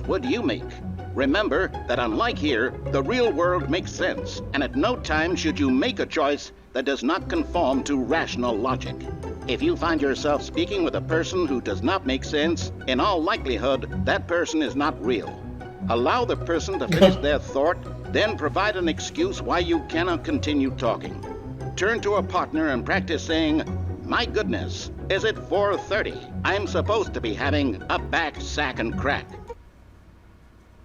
would you make? Remember that unlike here, the real world makes sense, and at no time should you make a choice that does not conform to rational logic. If you find yourself speaking with a person who does not make sense, in all likelihood, that person is not real. Allow the person to finish their thought, then provide an excuse why you cannot continue talking. Turn to a partner and practice saying, "My goodness, is it 4:30? I'm supposed to be having a back, sack, and crack."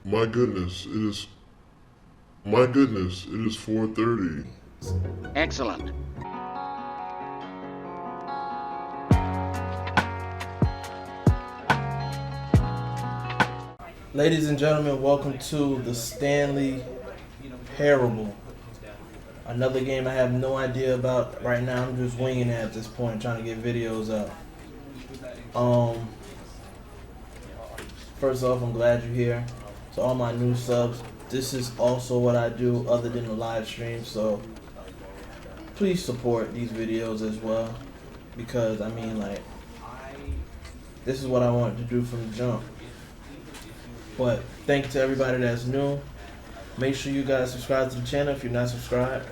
My goodness, it is 4:30. Excellent. Ladies and gentlemen, welcome to the Stanley Parable. Another game I have no idea about right now. I'm just winging it at this point, trying to get videos up. First off, I'm glad you're here. To all my new subs, this is also what I do other than the live stream, so please support these videos as well, because I mean, like, this is what I wanted to do from the jump. But thank you to everybody that's new. Make sure you guys subscribe to the channel if you're not subscribed.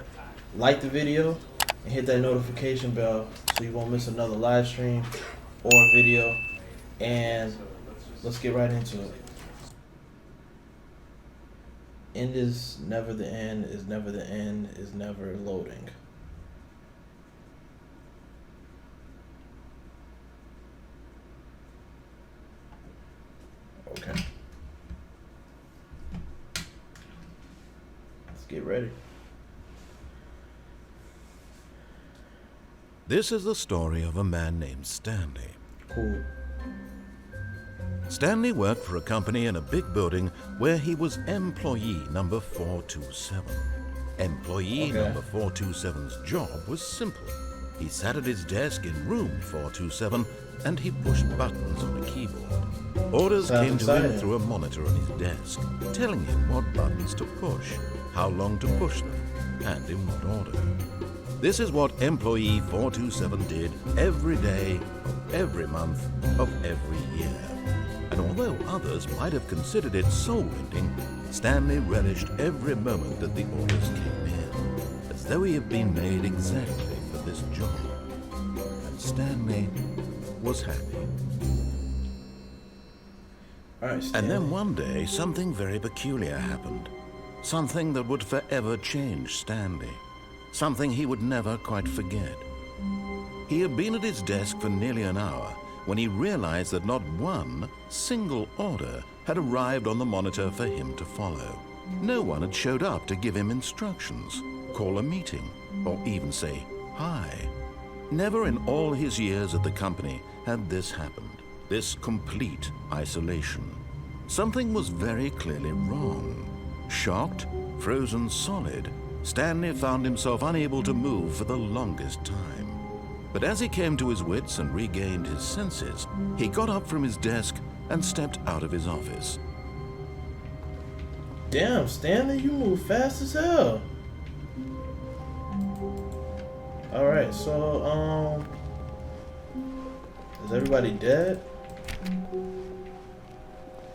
Like the video and hit that notification bell so you won't miss another live stream or video. And let's get right into it. End is never the end, is never the end, is never loading. Okay. Get ready. This is the story of a man named Stanley. Cool. Stanley worked for a company in a big building where he was employee number 427. Employee number 427's job was simple. He sat at his desk in room 427 and he pushed buttons on a keyboard. Orders came to him through a monitor on his desk, telling him what buttons to push, how long to push them, and in what order. This is what employee 427 did every day of every month of every year. And although others might have considered it soul-winding, Stanley relished every moment that the orders came in, as though he had been made exactly for this job. And Stanley was happy. All right, Stanley. And then one day, something very peculiar happened. Something that would forever change Stanley. Something he would never quite forget. He had been at his desk for nearly an hour when he realized that not one single order had arrived on the monitor for him to follow. No one had showed up to give him instructions, call a meeting, or even say hi. Never in all his years at the company had this happened, this complete isolation. Something was very clearly wrong. Shocked, frozen solid, Stanley found himself unable to move for the longest time. But as he came to his wits and regained his senses, he got up from his desk and stepped out of his office. Damn, Stanley, you move fast as hell. Alright, so, is everybody dead?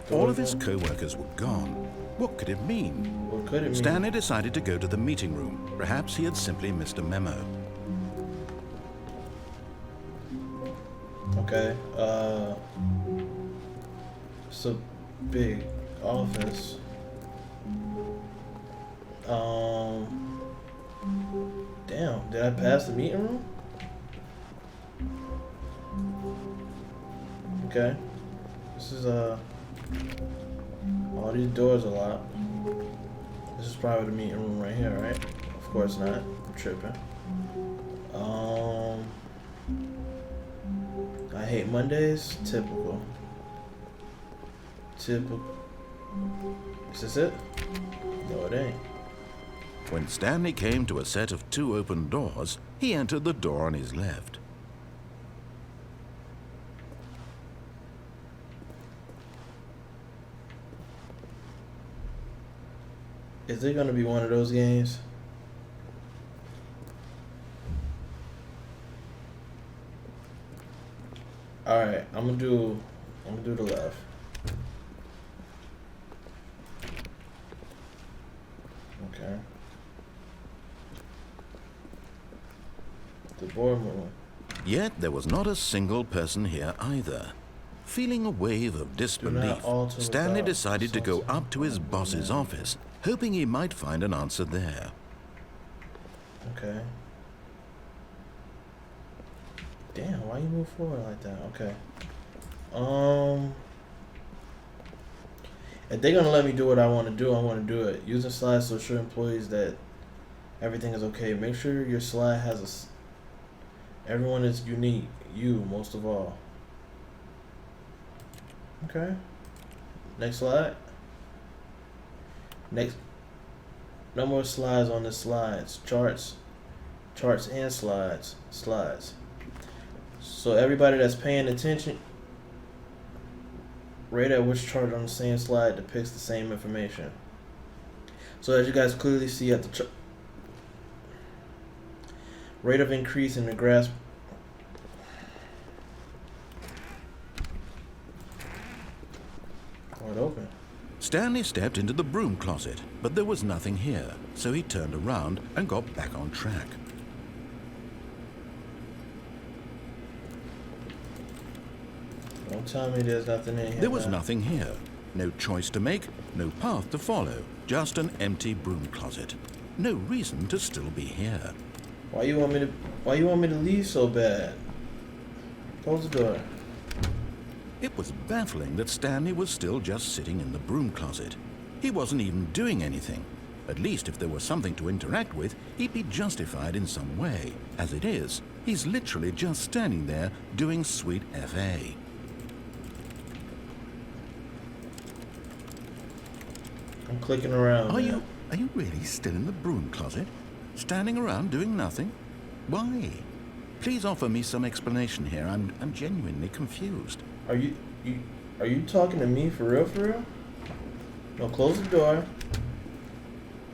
All of his co-workers were gone. What could it mean? What could it mean? Stanley decided to go to the meeting room. Perhaps he had simply missed a memo. Okay, it's a big office. Damn, did I pass the meeting room? Okay, this is, all these doors are locked. This is probably the meeting room right here, right? Of course not, I'm tripping. I hate Mondays. Typical. Is this it? No, it ain't. When Stanley came to a set of two open doors, he entered the door on his left. Is it gonna be one of those games? Alright, I'm gonna do the left. Okay. The boardroom. Yet there was not a single person here either. Feeling a wave of disbelief, alter Stanley without decided to go consulting up to his boss's office, hoping he might find an answer there. Okay. Damn, why you move forward like that? Okay. If they're gonna let me do what I want to do, I want to do it. Using slides to assure employees that everything is okay. Make sure your slide has everyone is unique. You, most of all. Okay. Next slide. Next. No more slides on the slides. Charts and slides. So everybody that's paying attention, rate at which chart on the same slide depicts the same information. So as you guys clearly see at the rate of increase in the grasp. Wide open. Stanley stepped into the broom closet, but there was nothing here, so he turned around and got back on track. Don't tell me there's nothing in here. There was nothing here. No choice to make, no path to follow, just an empty broom closet. No reason to still be here. Why you want me to leave so bad? Close the door. It was baffling that Stanley was still just sitting in the broom closet. He wasn't even doing anything. At least if there was something to interact with, he'd be justified in some way. As it is, he's literally just standing there doing sweet FA. I'm clicking around. Are you really still in the broom closet? Standing around doing nothing? Why? Please offer me some explanation here. I'm genuinely confused. Are you talking to me for real? No, close the door.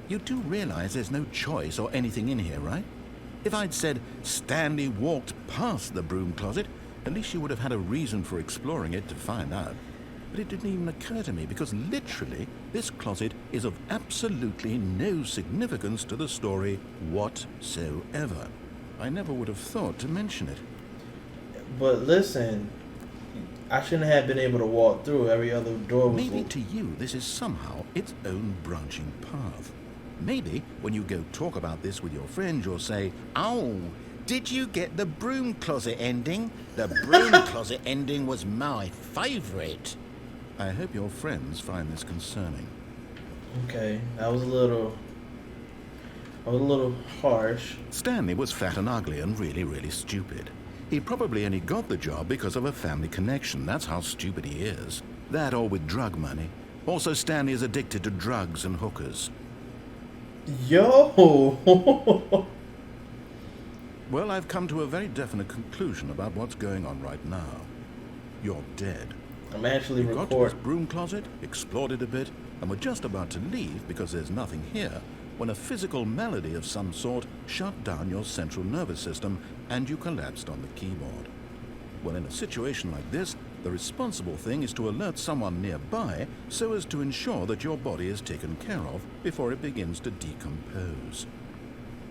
You do realize there's no choice or anything in here, right? If I'd said Stanley walked past the broom closet, at least you would have had a reason for exploring it to find out. But it didn't even occur to me because literally this closet is of absolutely no significance to the story whatsoever. I never would have thought to mention it. But listen, I shouldn't have been able to walk through. Every other door was... Maybe to you this is somehow its own branching path. Maybe when you go talk about this with your friends, you'll say, "Oh, did you get the broom closet ending? The broom closet ending was my favorite." I hope your friends find this concerning. Okay, that was a little harsh. Stanley was fat and ugly and really stupid. He probably only got the job because of a family connection. That's how stupid he is. That or with drug money. Also, Stanley is addicted to drugs and hookers. Yo! Well, I've come to a very definite conclusion about what's going on right now. You're dead. I'm actually You got to this recording. broom closet, explored it a bit, and were just about to leave because there's nothing here when a physical malady of some sort shut down your central nervous system and you collapsed on the keyboard. Well, in a situation like this, the responsible thing is to alert someone nearby so as to ensure that your body is taken care of before it begins to decompose.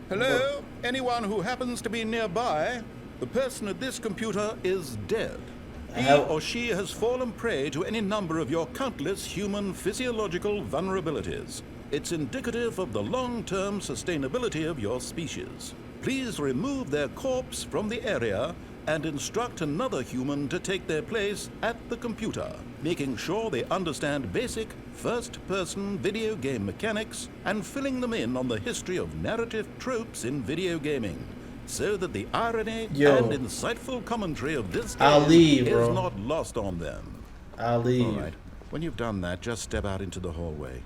Hello? Anyone who happens to be nearby? The person at this computer is dead. He or she has fallen prey to any number of your countless human physiological vulnerabilities. It's indicative of the long-term sustainability of your species. Please remove their corpse from the area and instruct another human to take their place at the computer, making sure they understand basic first-person video game mechanics and filling them in on the history of narrative tropes in video gaming, so that the irony and insightful commentary of this game is not lost on them. I'll leave. All right. When you've done that, just step out into the hallway.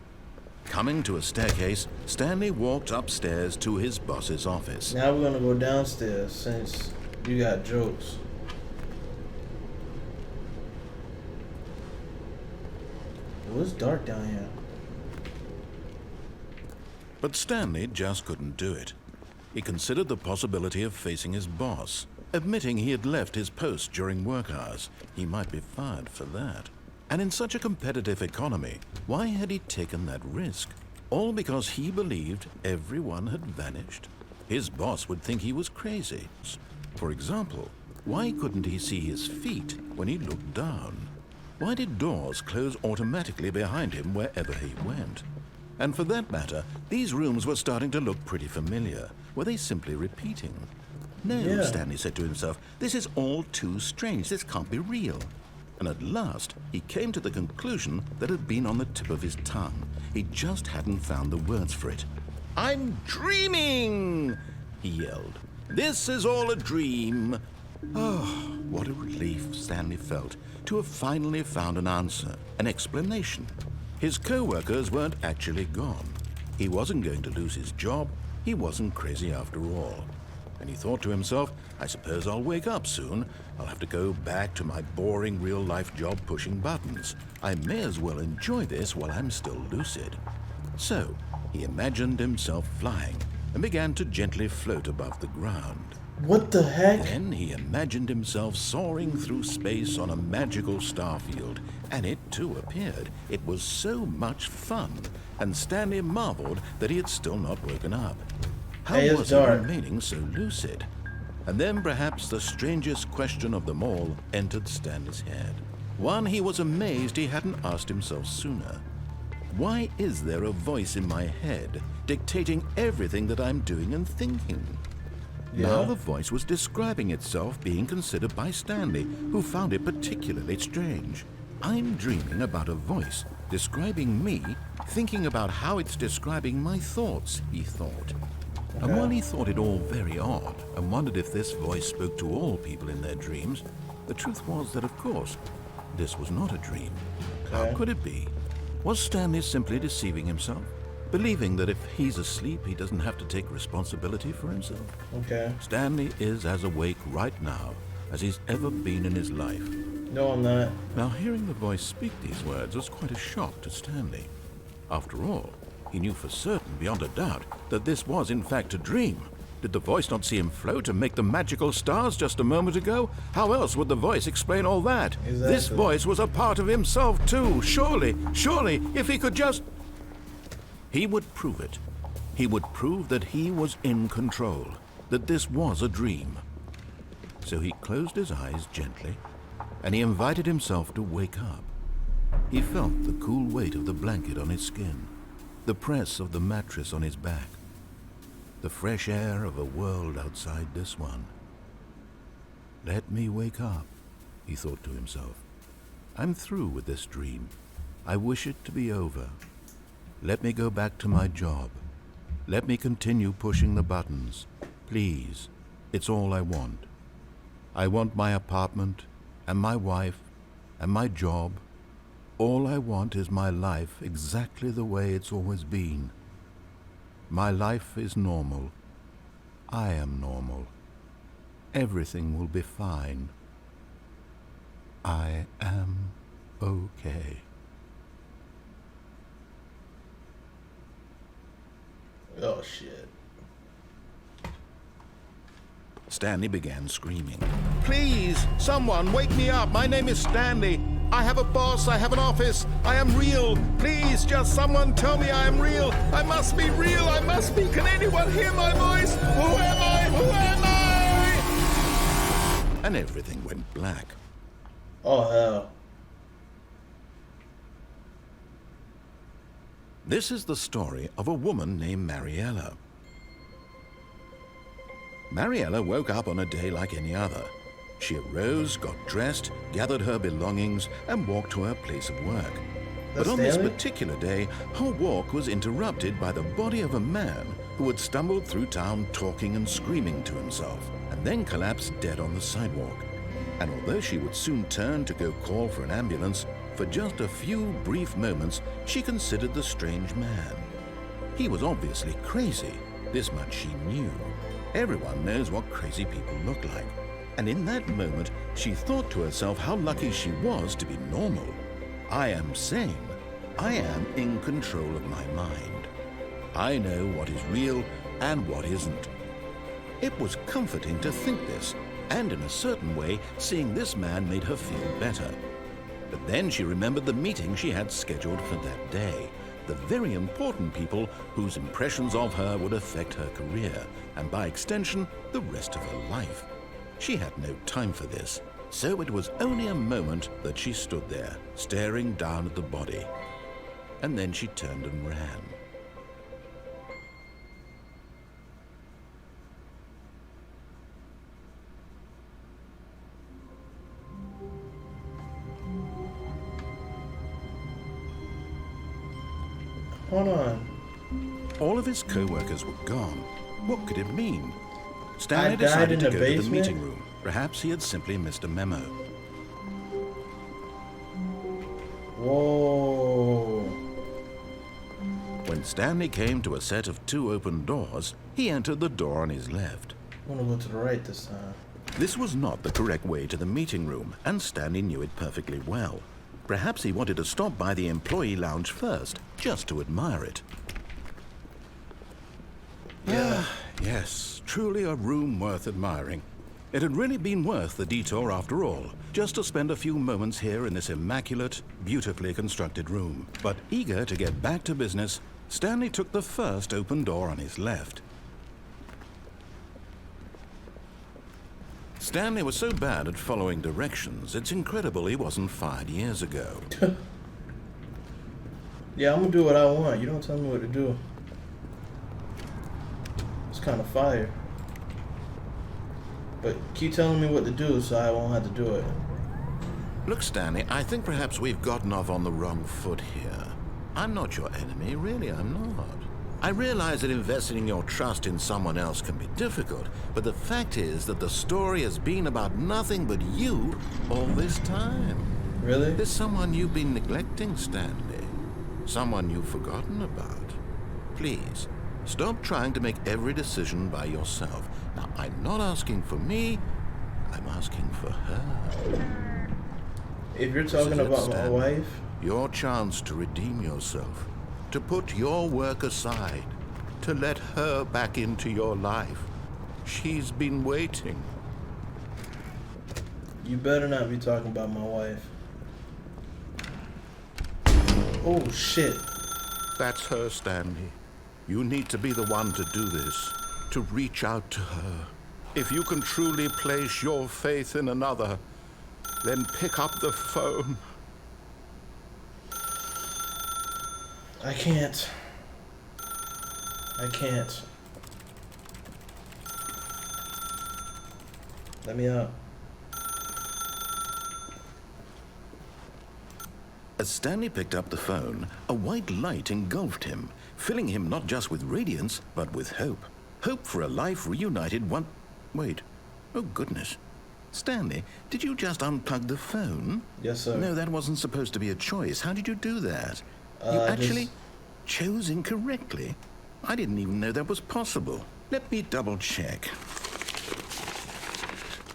Coming to a staircase, Stanley walked upstairs to his boss's office. Now we're gonna go downstairs since you got jokes. It was dark down here. But Stanley just couldn't do it. He considered the possibility of facing his boss, admitting he had left his post during work hours. He might be fired for that. And in such a competitive economy, why had he taken that risk? All because he believed everyone had vanished. His boss would think he was crazy. For example, why couldn't he see his feet when he looked down? Why did doors close automatically behind him wherever he went? And for that matter, these rooms were starting to look pretty familiar. Were they simply repeating? No, Yeah. Stanley said to himself, this is all too strange. This can't be real. And at last, he came to the conclusion that had been on the tip of his tongue. He just hadn't found the words for it. I'm dreaming, he yelled. This is all a dream. Oh, what a relief Stanley felt to have finally found an answer, an explanation. His co-workers weren't actually gone. He wasn't going to lose his job. He wasn't crazy after all. And he thought to himself, I suppose I'll wake up soon. I'll have to go back to my boring real-life job pushing buttons. I may as well enjoy this while I'm still lucid. So, he imagined himself flying and began to gently float above the ground. What the heck? Then he imagined himself soaring through space on a magical starfield, and it too appeared. It was so much fun, and Stanley marveled that he had still not woken up. How Hey, it's was he dark. remaining so lucid? And then perhaps the strangest question of them all entered Stanley's head. One he was amazed he hadn't asked himself sooner. Why is there a voice in my head dictating everything that I'm doing and thinking? Now the voice was describing itself being considered by Stanley, who found it particularly strange. I'm dreaming about a voice describing me, thinking about how it's describing my thoughts, he thought. And while he thought it all very odd and wondered if this voice spoke to all people in their dreams, the truth was that, of course, this was not a dream. How could it be? Was Stanley simply deceiving himself? Believing that if he's asleep, he doesn't have to take responsibility for himself? Okay. Stanley is as awake right now as he's ever been in his life. No, I'm not. Now, hearing the voice speak these words was quite a shock to Stanley. After all, he knew for certain, beyond a doubt, that this was in fact a dream. Did the voice not see him float and make the magical stars just a moment ago? How else would the voice explain all that? Exactly. This voice was a part of himself too. Surely, if he could just... He would prove it. He would prove that he was in control, that this was a dream. So he closed his eyes gently, and he invited himself to wake up. He felt the cool weight of the blanket on his skin, the press of the mattress on his back, the fresh air of a world outside this one. Let me wake up, he thought to himself. I'm through with this dream. I wish it to be over. Let me go back to my job. Let me continue pushing the buttons. Please, it's all I want. I want my apartment, and my wife, and my job. All I want is my life exactly the way it's always been. My life is normal. I am normal. Everything will be fine. I am okay. Oh, shit. Stanley began screaming. Please, someone, wake me up. My name is Stanley. I have a boss. I have an office. I am real. Please, just someone tell me I am real. I must be real. I must be. Can anyone hear my voice? Who am I? Who am I? And everything went black. Oh, hell. This is the story of a woman named Mariella. Mariella woke up on a day like any other. She arose, got dressed, gathered her belongings, and walked to her place of work. But on this Stanley? particular day, her walk was interrupted by the body of a man who had stumbled through town talking and screaming to himself, and then collapsed dead on the sidewalk. And although she would soon turn to go call for an ambulance, for just a few brief moments, she considered the strange man. He was obviously crazy. This much she knew. Everyone knows what crazy people look like. And in that moment, she thought to herself how lucky she was to be normal. I am sane. I am in control of my mind. I know what is real and what isn't. It was comforting to think this, and in a certain way, seeing this man made her feel better. But then she remembered the meeting she had scheduled for that day. the very important people whose impressions of her would affect her career, and by extension, the rest of her life. She had no time for this, so it was only a moment that she stood there, staring down at the body. And then she turned and ran. Hold on. All of his co-workers were gone. What could it mean? Stanley I died decided in to the go to the basement? meeting room. Perhaps he had simply missed a memo. Whoa. When Stanley came to a set of 2 open doors, he entered the door on his left. I'm gonna go to the right this time. This was not the correct way to the meeting room, and Stanley knew it perfectly well. Perhaps he wanted to stop by the employee lounge first, just to admire it. Yeah. Yes, truly a room worth admiring. It had really been worth the detour after all, just to spend a few moments here in this immaculate, beautifully constructed room. But eager to get back to business, Stanley took the first open door on his left. Stanley was so bad at following directions, it's incredible he wasn't fired years ago. Yeah, I'm gonna do what I want. You don't tell me what to do. It's kind of fire. But keep telling me what to do so I won't have to do it. Look, Stanley, I think perhaps we've gotten off on the wrong foot here. I'm not your enemy, really, I'm not. I realize that investing your trust in someone else can be difficult, but the fact is that the story has been about nothing but you all this time. Really? There's someone you've been neglecting, Stanley. Someone you've forgotten about. Please, stop trying to make every decision by yourself. Now, I'm not asking for me, I'm asking for her. If you're talking This is it, about my Stanley. wife, Your chance to redeem yourself, to put your work aside, to let her back into your life. She's been waiting. you better not be talking about my wife. Oh shit. That's her, Stanley. You need to be the one to do this, to reach out to her. If you can truly place your faith in another, then pick up the phone. I can't. I can't. Let me out. As Stanley picked up the phone, a white light engulfed him, filling him not just with radiance, but with hope. Hope for a life reunited one... Wait. Oh, goodness. Stanley, did you just unplug the phone? Yes, sir. No, that wasn't supposed to be a choice. How did you do that? You actually chose incorrectly? I didn't even know that was possible. Let me double check.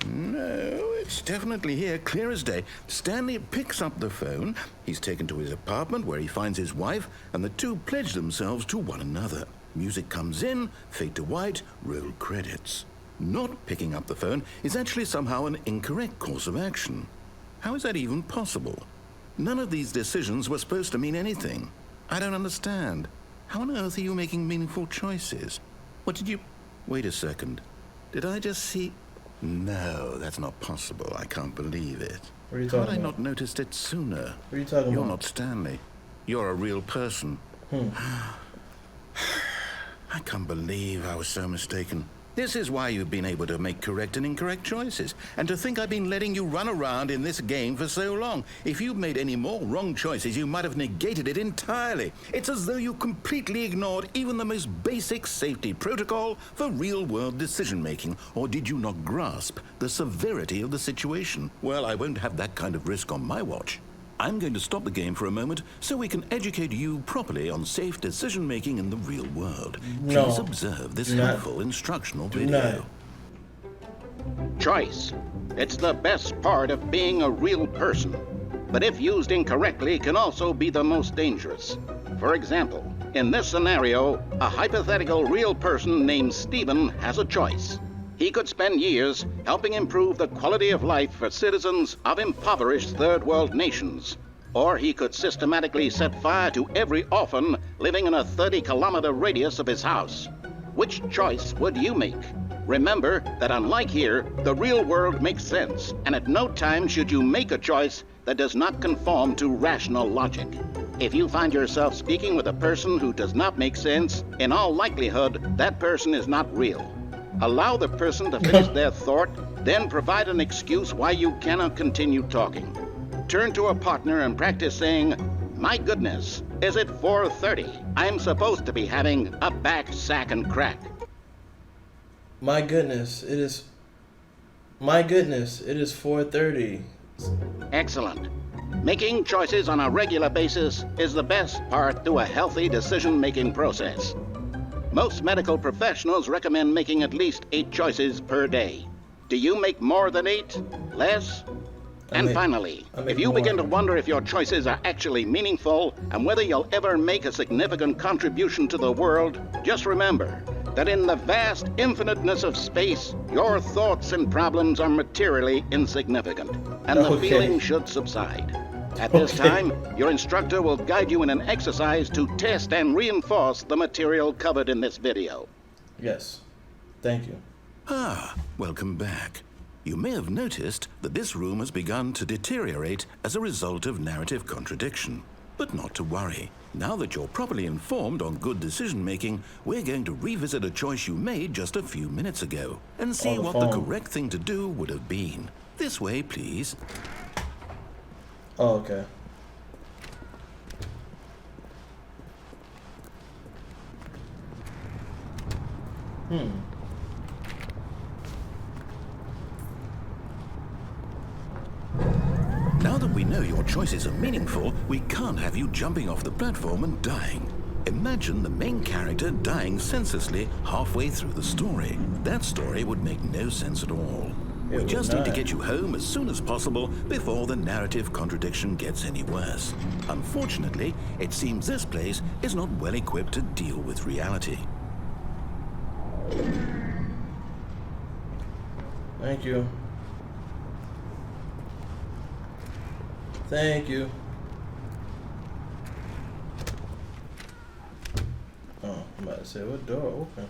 No, it's definitely here, clear as day. Stanley picks up the phone. He's taken to his apartment where he finds his wife, and the two pledge themselves to one another. Music comes in, fade to white, roll credits. Not picking up the phone is actually somehow an incorrect course of action. How is that even possible? None of these decisions were supposed to mean anything. I don't understand. How on earth are you making meaningful choices? What did you... Wait a second. Did I just see... No, that's not possible. I can't believe it. What are you How talking had I about? not noticed it sooner? What are you talking You're about? not Stanley. You're a real person. I can't believe I was so mistaken. This is why you've been able to make correct and incorrect choices. And to think I've been letting you run around in this game for so long. If you'd made any more wrong choices, you might have negated it entirely. It's as though you completely ignored even the most basic safety protocol for real-world decision-making. Or did you not grasp the severity of the situation? Well, I won't have that kind of risk on my watch. I'm going to stop the game for a moment so we can educate you properly on safe decision-making in the real world. No. Please observe this Do not. helpful instructional Do video. not. Choice. It's the best part of being a real person. But if used incorrectly, can also be the most dangerous. For example, in this scenario, a hypothetical real person named Stephen has a choice. He could spend years helping improve the quality of life for citizens of impoverished third world nations. Or he could systematically set fire to every orphan living in a 30-kilometer radius of his house. Which choice would you make? Remember that unlike here, the real world makes sense, and at no time should you make a choice that does not conform to rational logic. If you find yourself speaking with a person who does not make sense, in all likelihood, that person is not real. Allow the person to finish their thought, then provide an excuse why you cannot continue talking. Turn to a partner and practice saying, "My goodness, is it 4:30? I'm supposed to be having a back, sack, and crack." My goodness, it is. My goodness, it is 4:30. Excellent. Making choices on a regular basis is the best part to a healthy decision-making process. Most medical professionals recommend making at least 8 choices per day. Do you make more than 8? Less? Finally, if you begin to wonder if your choices are actually meaningful and whether you'll ever make a significant contribution to the world, just remember that in the vast infiniteness of space, your thoughts and problems are materially insignificant, and the feeling should subside. At this time, your instructor will guide you in an exercise to test and reinforce the material covered in this video. Yes. Thank you. Ah, welcome back. You may have noticed that this room has begun to deteriorate as a result of narrative contradiction. But not to worry. Now that you're properly informed on good decision-making, we're going to revisit a choice you made just a few minutes ago and see what the correct thing to do would have been. This way, please. Oh, okay. Now that we know your choices are meaningful, we can't have you jumping off the platform and dying. Imagine the main character dying senselessly halfway through the story. That story would make no sense at all. We just need to get you home as soon as possible before the narrative contradiction gets any worse. Unfortunately, it seems this place is not well equipped to deal with reality. Thank you. Thank you. Oh, I'm about to say, what door open?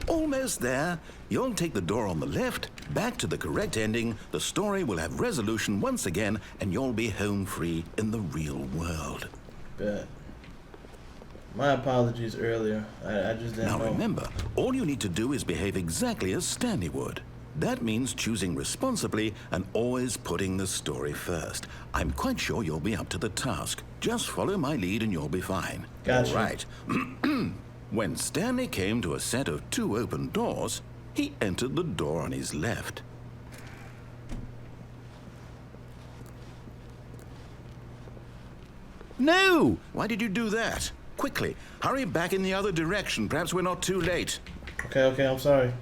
Almost there. You'll take the door on the left, back to the correct ending, the story will have resolution once again, and you'll be home free in the real world. Bet. My apologies earlier. I just didn't know. Now remember, all you need to do is behave exactly as Stanley would. That means choosing responsibly and always putting the story first. I'm quite sure you'll be up to the task. Just follow my lead and you'll be fine. Gotcha. All right. When Stanley came to a set of 2 open doors, he entered the door on his left. No! Why did you do that? Quickly, hurry back in the other direction. Perhaps we're not too late. Okay, I'm sorry.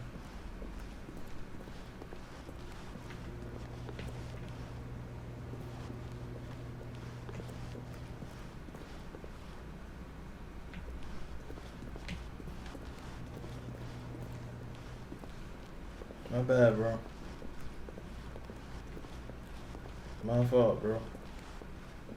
My bad, bro. My fault, bro.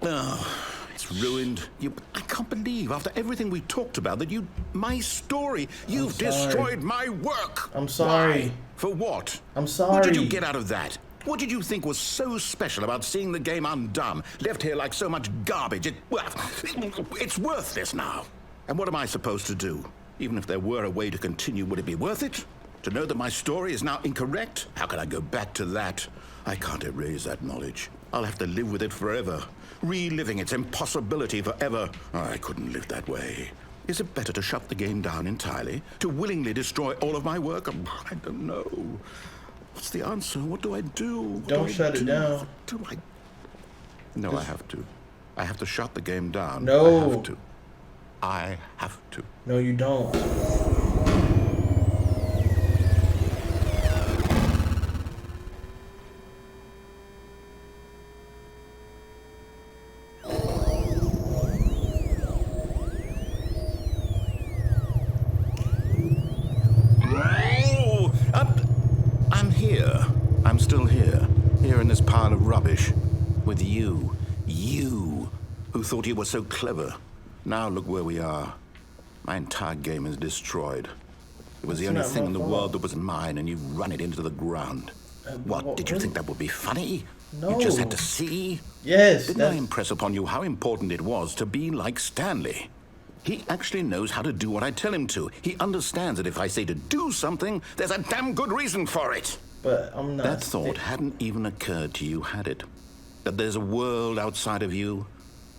Oh, it's ruined. I can't believe, after everything we talked about, that my story, you've destroyed my work. I'm sorry. Why? For what? I'm sorry. What did you get out of that? What did you think was so special about seeing the game undone, left here like so much garbage? It's worthless now. And what am I supposed to do? Even if there were a way to continue, would it be worth it? To know that my story is now incorrect? How can I go back to that? I can't erase that knowledge. I'll have to live with it forever, reliving its impossibility forever. I couldn't live that way. Is it better to shut the game down entirely? To willingly destroy all of my work? I don't know. What's the answer? What do I do? Don't shut it down. What do I... No, I have to. I have to shut the game down. No. I have to. I have to. No, you don't. here in this pile of rubbish. With you, who thought you were so clever. Now look where we are. My entire game is destroyed. It was the only thing in the world that was mine, and you run it into the ground. What, did you think that would be funny? No. You just had to see? Yes. Didn't I impress upon you how important it was to be like Stanley? He actually knows how to do what I tell him to. He understands that if I say to do something, there's a damn good reason for it. But I'm not. That thought hadn't even occurred to you, had it? That there's a world outside of you?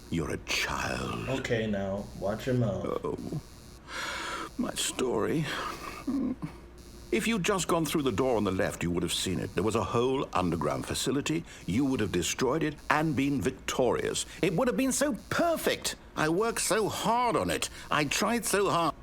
You're a child. Okay, now, watch your mouth. Oh, my story. If you'd just gone through the door on the left, you would have seen it. There was a whole underground facility. You would have destroyed it and been victorious. It would have been so perfect. I worked so hard on it. I tried so hard.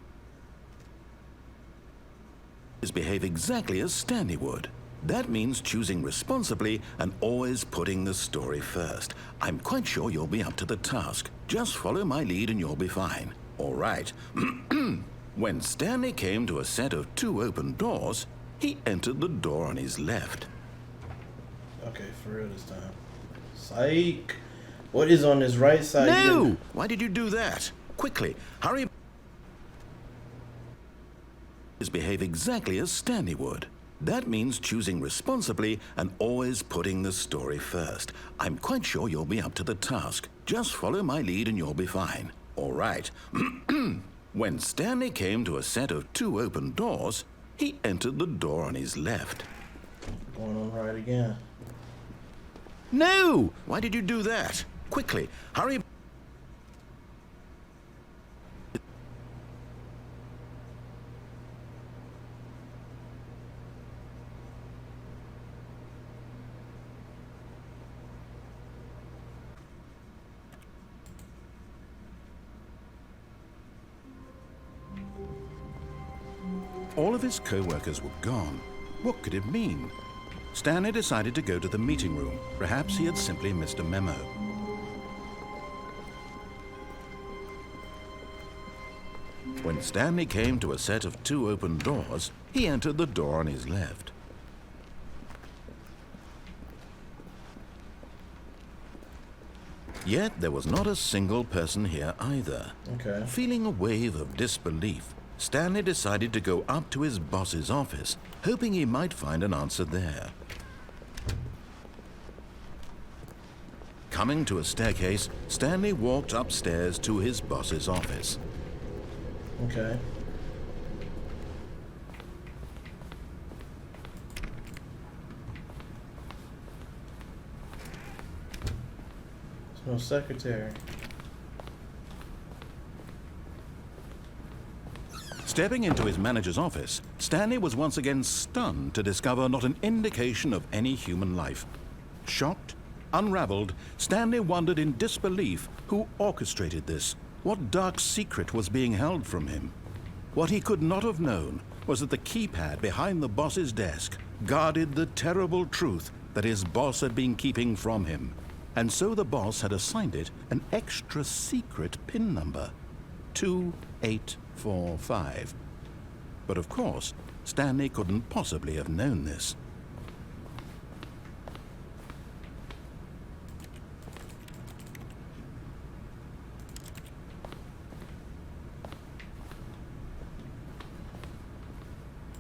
Behave exactly as Stanley would. That means choosing responsibly and always putting the story first. I'm quite sure you'll be up to the task. Just follow my lead and you'll be fine. All right. When Stanley came to a set of 2 open doors, he entered the door on his left. Okay, for real this time. Psych. What is on his right side? No! Why did you do that? Quickly, hurry. Behave exactly as Stanley would. That means choosing responsibly and always putting the story first. I'm quite sure you'll be up to the task. Just follow my lead and you'll be fine. All right. When Stanley came to a set of 2 open doors, he entered the door on his left. Going on right again. No! Why did you do that? Quickly, hurry. All of his co-workers were gone. What could it mean? Stanley decided to go to the meeting room. Perhaps he had simply missed a memo. When Stanley came to a set of 2 open doors, he entered the door on his left. Yet there was not a single person here either. Okay. Feeling a wave of disbelief, Stanley decided to go up to his boss's office, hoping he might find an answer there. Coming to a staircase, Stanley walked upstairs to his boss's office. Okay. There's no secretary. Stepping into his manager's office, Stanley was once again stunned to discover not an indication of any human life. Shocked, unraveled, Stanley wondered in disbelief who orchestrated this. What dark secret was being held from him? What he could not have known was that the keypad behind the boss's desk guarded the terrible truth that his boss had been keeping from him. And so the boss had assigned it an extra secret PIN number, 2845. But of course, Stanley couldn't possibly have known this.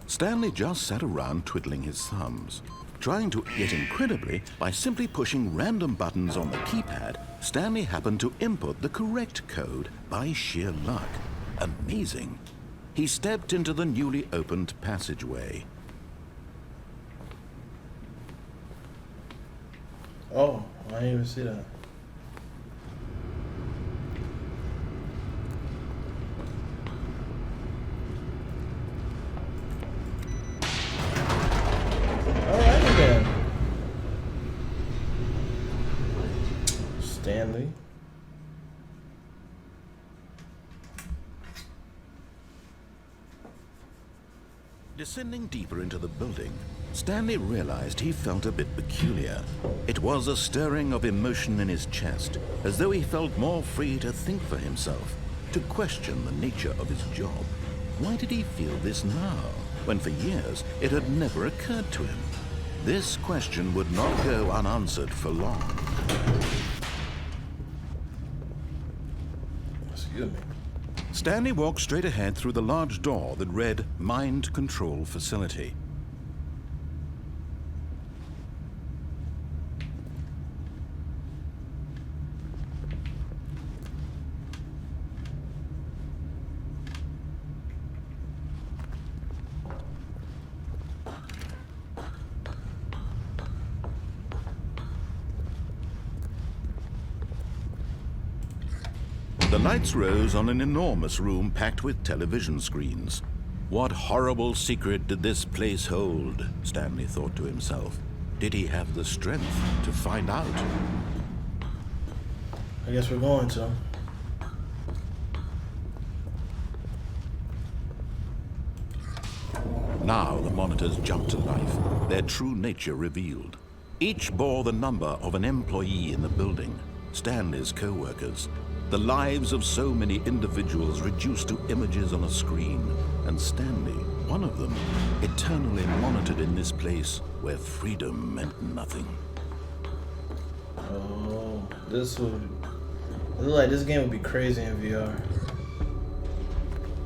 Stanley just sat around twiddling his thumbs, trying to, yet incredibly, by simply pushing random buttons on the keypad, Stanley happened to input the correct code by sheer luck. Amazing. He stepped into the newly opened passageway. Oh, I didn't even see that. Alrighty then. Stanley. Descending deeper into the building, Stanley realized he felt a bit peculiar. It was a stirring of emotion in his chest, as though he felt more free to think for himself, to question the nature of his job. Why did he feel this now, when for years it had never occurred to him? this question would not go unanswered for long. Excuse me. Stanley walked straight ahead through the large door that read Mind Control Facility. The lights rose on an enormous room packed with television screens. What horrible secret did this place hold? Stanley thought to himself. Did he have the strength to find out? I guess we're going to. Now the monitors jumped to life, their true nature revealed. Each bore the number of an employee in the building, Stanley's co-workers. The lives of so many individuals reduced to images on a screen, and Stanley, one of them, eternally monitored in this place where freedom meant nothing. Oh, this would... It look like this game would be crazy in VR.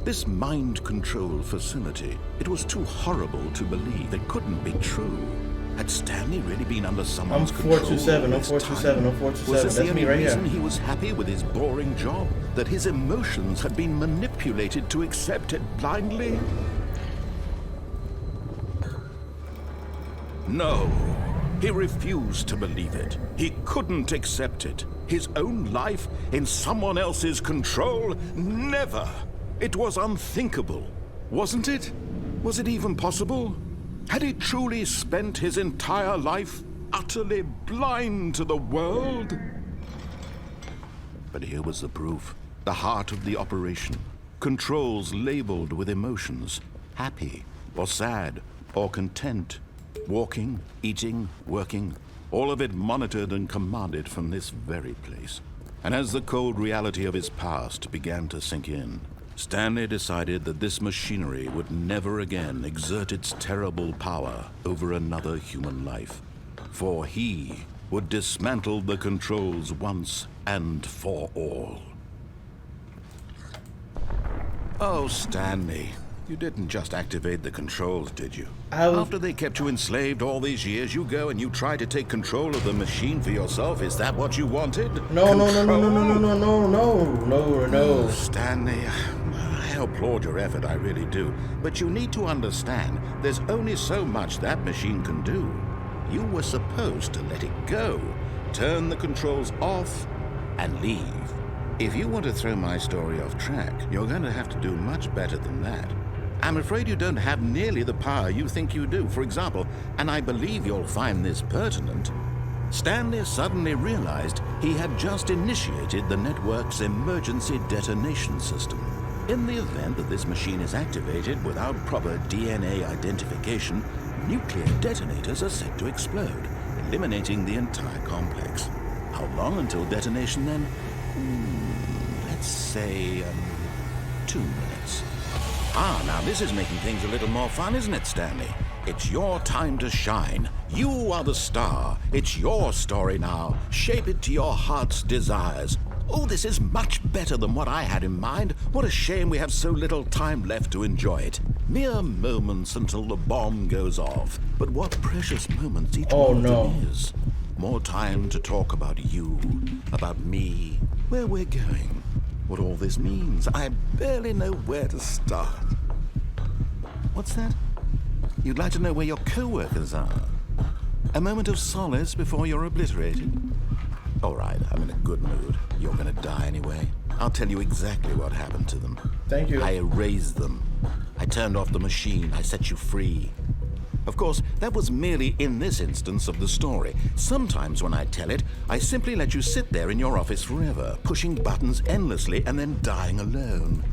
This mind control facility, it was too horrible to believe. It couldn't be true. Had Stanley really been under someone's control? I'm 427, I'm 427. Was this the That's me only right here. reason he was happy with his boring job? That his emotions had been manipulated to accept it blindly? No. He refused to believe it. He couldn't accept it. His own life in someone else's control? Never. It was unthinkable. Wasn't it? Was it even possible? Had he truly spent his entire life utterly blind to the world? But here was the proof. The heart of the operation. Controls labeled with emotions. Happy, or sad, or content. Walking, eating, working. All of it monitored and commanded from this very place. And as the cold reality of his past began to sink in, Stanley decided that this machinery would never again exert its terrible power over another human life. For he would dismantle the controls once and for all. Oh, Stanley, you didn't just activate the controls, did you? After they kept you enslaved all these years, you go and you try to take control of the machine for yourself. Is that what you wanted? No. Oh, Stanley, I applaud your effort, I really do. But you need to understand, there's only so much that machine can do. You were supposed to let it go, turn the controls off, and leave. If you want to throw my story off track, you're going to have to do much better than that. I'm afraid you don't have nearly the power you think you do. For example, and I believe you'll find this pertinent, Stanley suddenly realized he had just initiated the network's emergency detonation system. In the event that this machine is activated without proper DNA identification, nuclear detonators are set to explode, eliminating the entire complex. How long until detonation then? Let's say 2 minutes. Now this is making things a little more fun, isn't it, Stanley? It's your time to shine. You are the star. It's your story now. Shape it to your heart's desires. Oh, this is much better than what I had in mind. What a shame we have so little time left to enjoy it. Mere moments until the bomb goes off. But what precious moments each moment is. More time to talk about you, about me, where we're going, what all this means. I barely know where to start. What's that? You'd like to know where your co-workers are? A moment of solace before you're obliterated? All right, I'm in a good mood. You're gonna die anyway. I'll tell you exactly what happened to them. Thank you. I erased them. I turned off the machine. I set you free. Of course, that was merely in this instance of the story. Sometimes when I tell it, I simply let you sit there in your office forever, pushing buttons endlessly and then dying alone.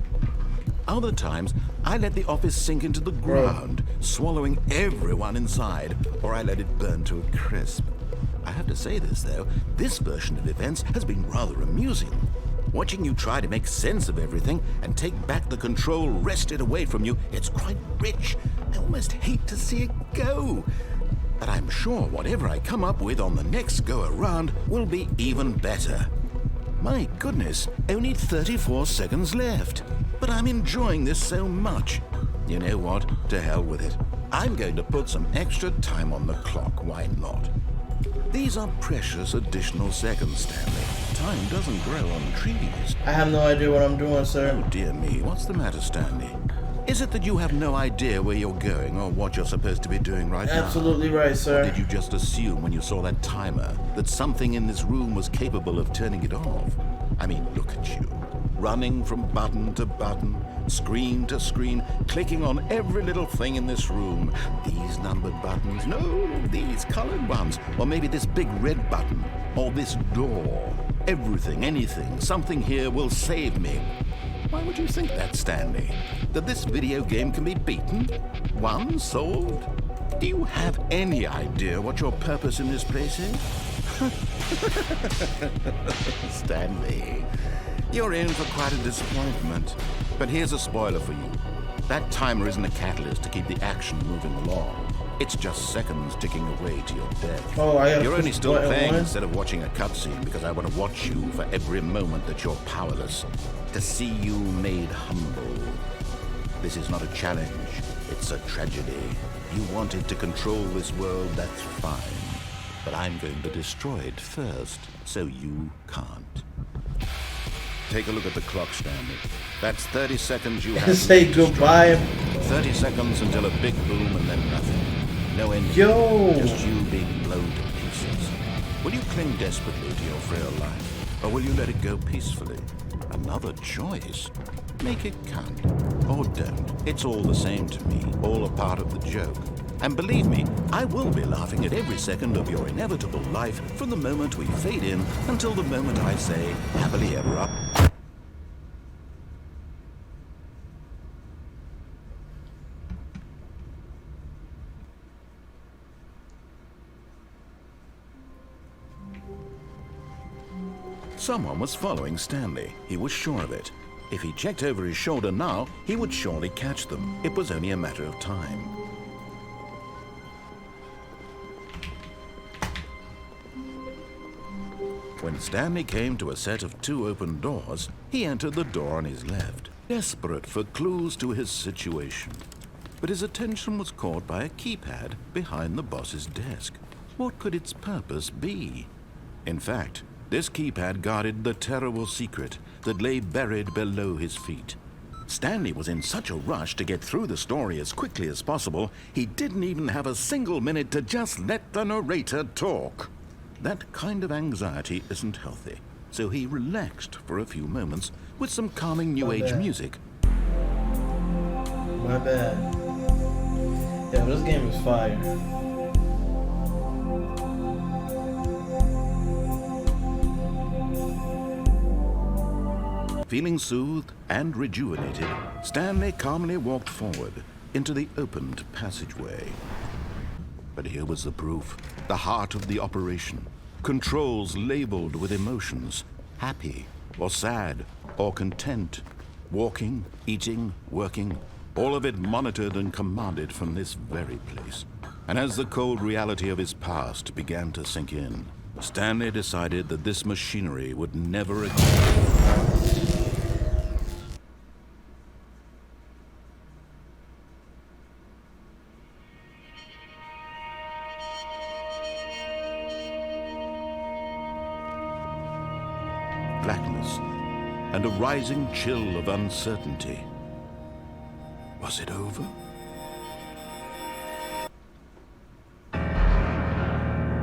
Other times, I let the office sink into the ground, swallowing everyone inside, or I let it burn to a crisp. I have to say this, though, this version of events has been rather amusing. Watching you try to make sense of everything and take back the control wrested away from you, it's quite rich. I almost hate to see it go. but I'm sure whatever I come up with on the next go around will be even better. My goodness, only 34 seconds left. But I'm enjoying this so much. You know what? To hell with it. I'm going to put some extra time on the clock, why not? These are precious additional seconds, Stanley. Time doesn't grow on trees. I have no idea what I'm doing, sir. Oh dear me, what's the matter, Stanley? Is it that you have no idea where you're going or what you're supposed to be doing right now? Absolutely right, sir. Or did you just assume when you saw that timer that something in this room was capable of turning it off? I mean, look at you. Running from button to button, screen to screen, clicking on every little thing in this room. These numbered buttons, no, these colored ones. Or maybe this big red button, or this door. Everything, anything, something here will save me. Why would you think that, Stanley? That this video game can be beaten? Won? Solved? Do you have any idea what your purpose in this place is? Stanley, you're in for quite a disappointment. But here's a spoiler for you. That timer isn't a catalyst to keep the action moving along. It's just seconds ticking away to your death. Oh, I gotta You're push only still button playing one? instead of watching a cutscene because I want to watch you for every moment that you're powerless. To see you made humble. This is not a challenge. It's a tragedy. You wanted to control this world, that's fine. But I'm going to destroy it first, so you can't. Take a look at the clock, Stanley. That's 30 seconds you have. Say goodbye. 30 seconds until a big boom and then nothing. No ending. Yo. Just you being blown to pieces. Will you cling desperately to your frail life? Or will you let it go peacefully? Another choice. Make it count. Or don't. It's all the same to me. All a part of the joke. And believe me, I will be laughing at every second of your inevitable life from the moment we fade in until the moment I say, happily ever after. Someone was following Stanley. He was sure of it. If he checked over his shoulder now, he would surely catch them. It was only a matter of time. When Stanley came to a set of 2 open doors, he entered the door on his left, desperate for clues to his situation. But his attention was caught by a keypad behind the boss's desk. What could its purpose be? In fact, this keypad guarded the terrible secret that lay buried below his feet. Stanley was in such a rush to get through the story as quickly as possible, he didn't even have a single minute to just let the narrator talk. That kind of anxiety isn't healthy, so he relaxed for a few moments with some calming New Age music. My bad. Yeah, this game is fire. Feeling soothed and rejuvenated, Stanley calmly walked forward into the opened passageway. But here was the proof, the heart of the operation. Controls labeled with emotions, happy or sad or content. Walking, eating, working, all of it monitored and commanded from this very place. And as the cold reality of his past began to sink in, Stanley decided that this machinery would never again. Blackness and a rising chill of uncertainty. Was it over?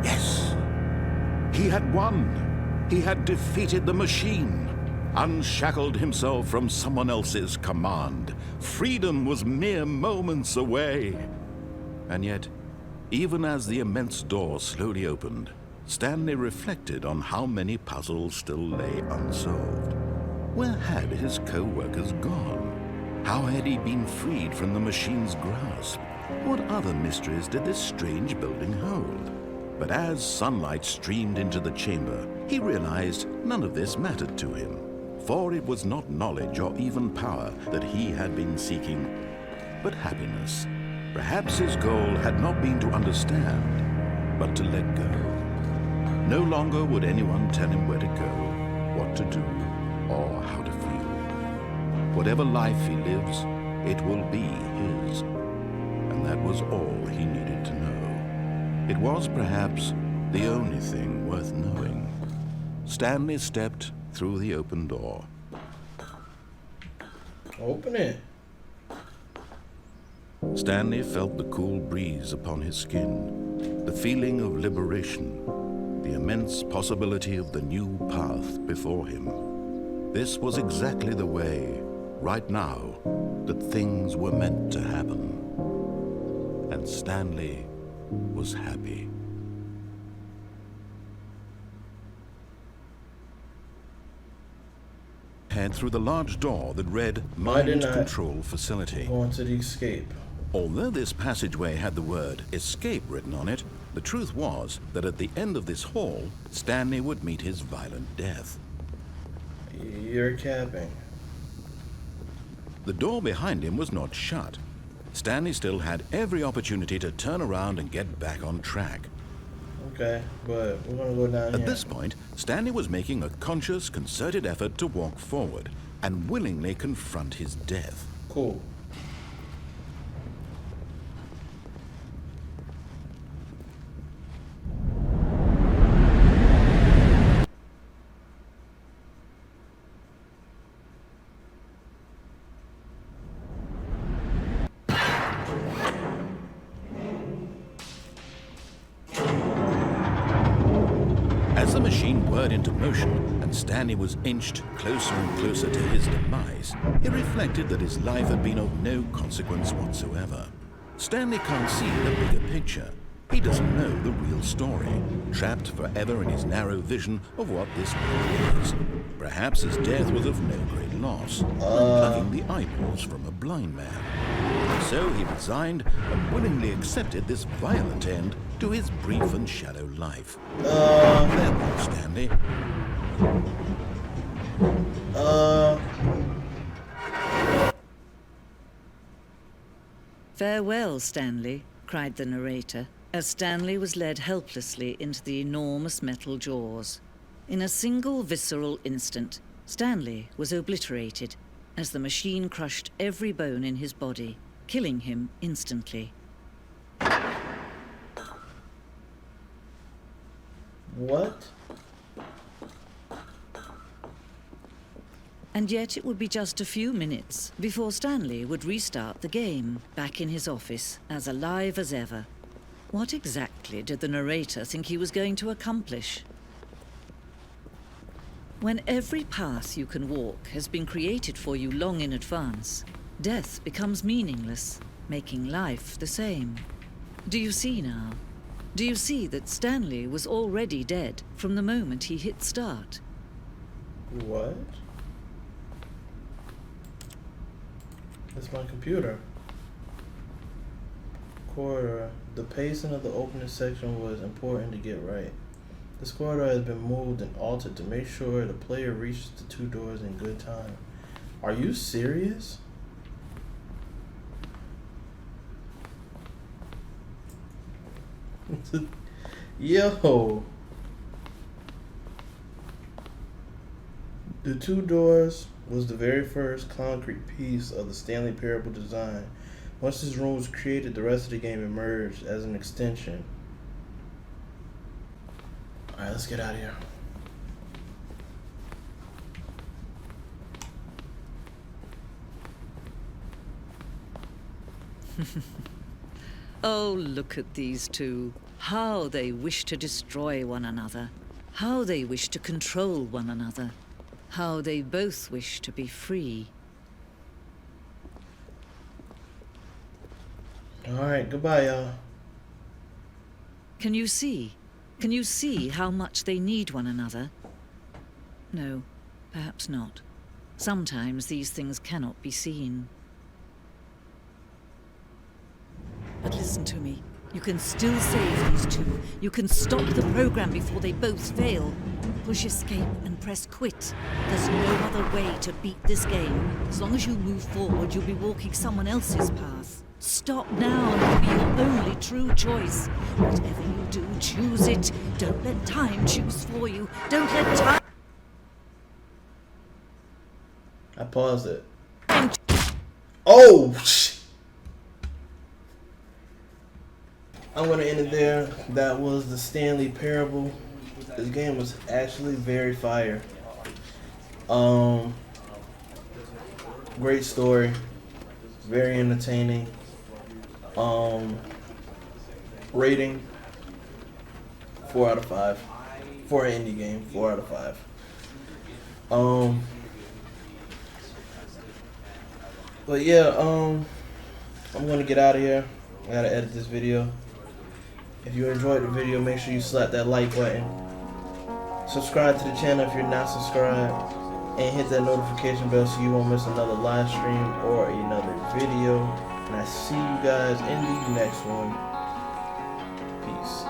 Yes! He had won! He had defeated the machine, unshackled himself from someone else's command. Freedom was mere moments away. And yet, even as the immense door slowly opened, Stanley reflected on how many puzzles still lay unsolved. Where had his co-workers gone? How had he been freed from the machine's grasp? What other mysteries did this strange building hold? But as sunlight streamed into the chamber, he realized none of this mattered to him, for it was not knowledge or even power that he had been seeking, but happiness. Perhaps his goal had not been to understand, but to let go. No longer would anyone tell him where to go, what to do, or how to feel. Whatever life he lives, it will be his. And that was all he needed to know. It was perhaps the only thing worth knowing. Stanley stepped through the open door. Open it. Stanley felt the cool breeze upon his skin, the feeling of liberation, the immense possibility of the new path before him. This was exactly the way, right now, that things were meant to happen. And Stanley was happy. Head through the large door that read Mind Control Facility. Go into the escape. Although this passageway had the word escape written on it, the truth was that at the end of this hall, Stanley would meet his violent death. You're capping. The door behind him was not shut. Stanley still had every opportunity to turn around and get back on track. Okay, but we're gonna go down here. At this point, Stanley was making a conscious, concerted effort to walk forward and willingly confront his death. Cool. As the machine whirred into motion and Stanley was inched closer and closer to his demise, he reflected that his life had been of no consequence whatsoever. Stanley can't see the bigger picture. He doesn't know the real story, trapped forever in his narrow vision of what this world is. Perhaps his death was of no great loss, like plucking the eyeballs from a blind man. So he resigned and willingly accepted this violent end to his brief and shallow life. Farewell, Stanley. Farewell, Stanley, cried the narrator, as Stanley was led helplessly into the enormous metal jaws. In a single visceral instant, Stanley was obliterated as the machine crushed every bone in his body, killing him instantly. What? And yet it would be just a few minutes before Stanley would restart the game, back in his office, as alive as ever. What exactly did the narrator think he was going to accomplish? When every path you can walk has been created for you long in advance, death becomes meaningless, making life the same. Do you see now? Do you see that Stanley was already dead from the moment he hit start? What? That's my computer. Corridor. The pacing of the opening section was important to get right. This corridor has been moved and altered to make sure the player reaches the two doors in good time. Are you serious? Yo! The two doors was the very first concrete piece of the Stanley Parable design. Once this room was created, the rest of the game emerged as an extension. Alright, let's get out of here. Oh, look at these two. How they wish to destroy one another. How they wish to control one another. How they both wish to be free. Alright, goodbye, y'all. Can you see? Can you see how much they need one another? No, perhaps not. Sometimes these things cannot be seen. But listen to me. You can still save these two. You can stop the program before they both fail. Push escape and press quit. There's no other way to beat this game. As long as you move forward, you'll be walking someone else's path. Stop now and it'll be your only true choice. Whatever you do. Choose it. Don't let time choose for you. Don't let time... I paused it. Oh! I'm gonna end it there. That was the Stanley Parable. This game was actually very fire. Great story. Very entertaining. Rating 4 out of 5 for an indie game. 4 out of 5. But yeah, I'm gonna get out of here. I gotta edit this video. If you enjoyed the video, make sure you slap that like button. Subscribe to the channel if you're not subscribed, and hit that notification bell so you won't miss another live stream or another video. And I see you guys in the next one. Peace.